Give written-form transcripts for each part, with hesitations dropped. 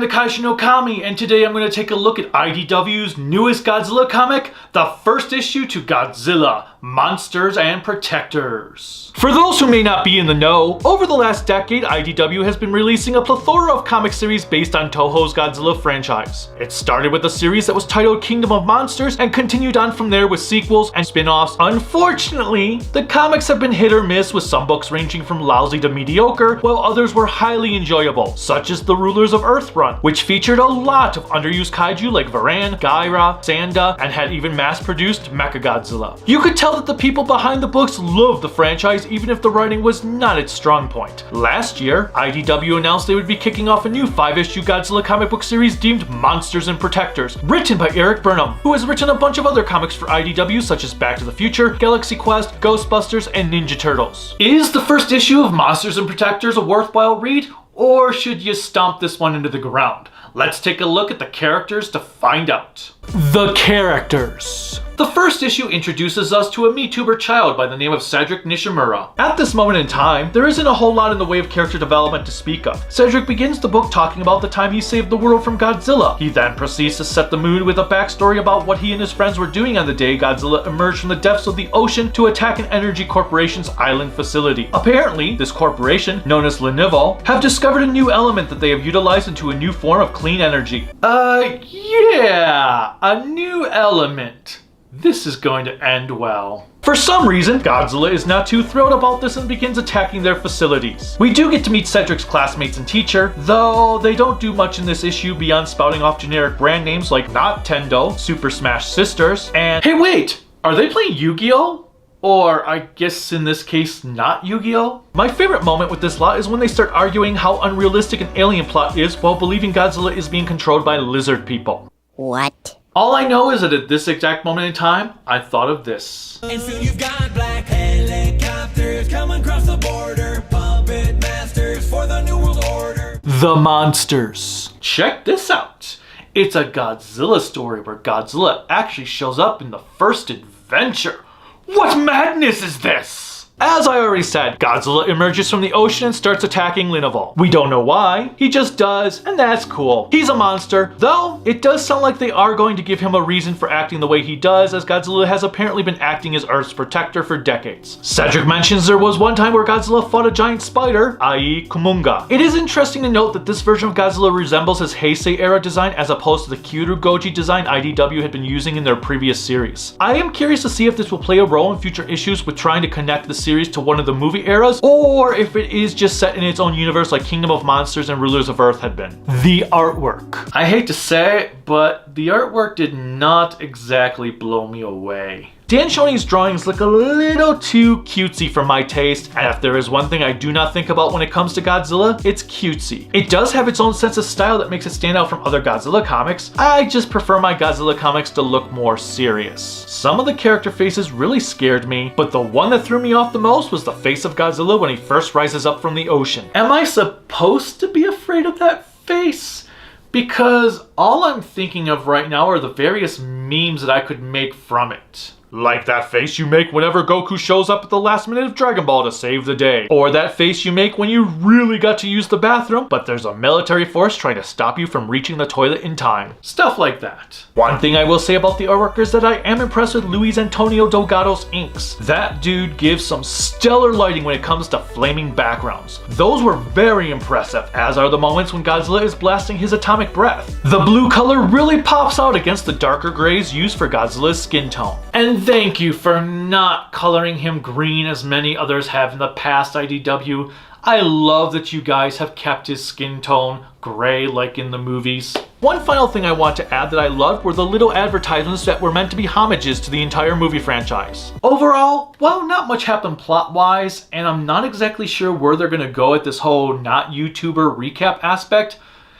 the Kaiju no Kami, and today I'm going to take a look at IDW's newest Godzilla comic, the first issue to Godzilla, Monsters and Protectors. For those who may not be in the know, over the last decade, IDW has been releasing a plethora of comic series based on Toho's Godzilla franchise. It started with a series that was titled Kingdom of Monsters and continued on from there with sequels and spin-offs. Unfortunately, the comics have been hit or miss, with some books ranging from lousy to mediocre, while others were highly enjoyable, such as the Rulers of Earth run, which featured a lot of underused kaiju like Varan, Gaira, Sanda, and had even mass-produced Mechagodzilla. You could tell that the people behind the books loved the franchise even if the writing was not its strong point. Last year, IDW announced they would be kicking off a new 5-issue Godzilla comic book series deemed Monsters and Protectors, written by Eric Burnham, who has written a bunch of other comics for IDW such as Back to the Future, Galaxy Quest, Ghostbusters, and Ninja Turtles. Is the first issue of Monsters and Protectors a worthwhile read, or should you stomp this one into the ground? Let's take a look at the characters to find out. The characters. The first issue introduces us to a MeTuber child by the name of Cedric Nishimura. At this moment in time, there isn't a whole lot in the way of character development to speak of. Cedric begins the book talking about the time he saved the world from Godzilla. He then proceeds to set the mood with a backstory about what he and his friends were doing on the day Godzilla emerged from the depths of the ocean to attack an energy corporation's island facility. Apparently, this corporation, known as Lenival, have discovered a new element that they have utilized into a new form of clean energy. Yeah, a new element. This is going to end well. For some reason, Godzilla is not too thrilled about this and begins attacking their facilities. We do get to meet Cedric's classmates and teacher, though they don't do much in this issue beyond spouting off generic brand names like Not Tendo, Super Smash Sisters, and hey wait, are they playing Yu-Gi-Oh? Or, I guess in this case, not Yu-Gi-Oh? My favorite moment with this lot is when they start arguing how unrealistic an alien plot is while believing Godzilla is being controlled by lizard people. What? All I know is that at this exact moment in time, I thought of this. And soon you've got black helicopters coming across the border, puppet masters for the New World Order. The Monsters. Check this out. It's a Godzilla story where Godzilla actually shows up in the first adventure. What madness is this? As I already said, Godzilla emerges from the ocean and starts attacking Lenival. We don't know why, he just does, and that's cool. He's a monster, though it does sound like they are going to give him a reason for acting the way he does, as Godzilla has apparently been acting as Earth's protector for decades. Cedric mentions there was one time where Godzilla fought a giant spider, i.e. Kumunga. It is interesting to note that this version of Godzilla resembles his Heisei era design as opposed to the Kyoto design IDW had been using in their previous series. I am curious to see if this will play a role in future issues with trying to connect the series to one of the movie eras, or if it is just set in its own universe like Kingdom of Monsters and Rulers of Earth had been. The artwork. I hate to say it, but the artwork did not exactly blow me away. Dan Shoney's drawings look a little too cutesy for my taste, and if there is one thing I do not think about when it comes to Godzilla, it's cutesy. It does have its own sense of style that makes it stand out from other Godzilla comics. I just prefer my Godzilla comics to look more serious. Some of the character faces really scared me, but the one that threw me off the most was the face of Godzilla when he first rises up from the ocean. Am I supposed to be afraid of that face? Because all I'm thinking of right now are the various memes that I could make from it. Like that face you make whenever Goku shows up at the last minute of Dragon Ball to save the day. Or that face you make when you really got to use the bathroom, but there's a military force trying to stop you from reaching the toilet in time. Stuff like that. One thing I will say about the artwork is that I am impressed with Luis Antonio Delgado's inks. That dude gives some stellar lighting when it comes to flaming backgrounds. Those were very impressive, as are the moments when Godzilla is blasting his atomic breath. The blue color really pops out against the darker grays used for Godzilla's skin tone. And thank you for not coloring him green as many others have in the past, IDW. I love that you guys have kept his skin tone gray like in the movies. One final thing I want to add that I loved were the little advertisements that were meant to be homages to the entire movie franchise. Overall, while not much happened plot-wise, and I'm not exactly sure where they're gonna go at this whole not YouTuber recap aspect,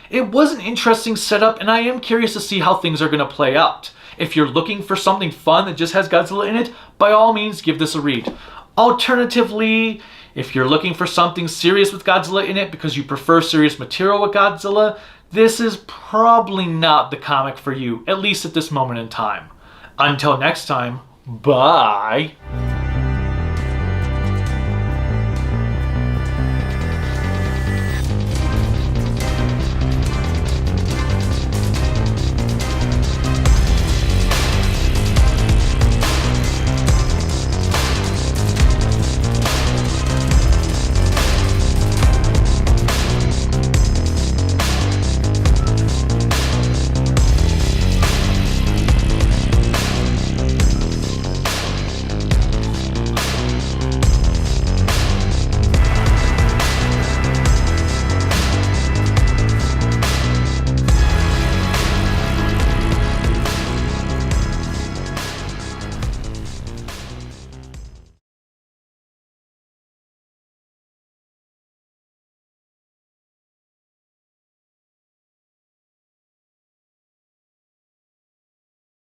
it was an interesting setup and I am curious to see how things are gonna play out. If you're looking for something fun that just has Godzilla in it, by all means give this a read. Alternatively, if you're looking for something serious with Godzilla in it because you prefer serious material with Godzilla, this is probably not the comic for you, at least at this moment in time. Until next time, bye!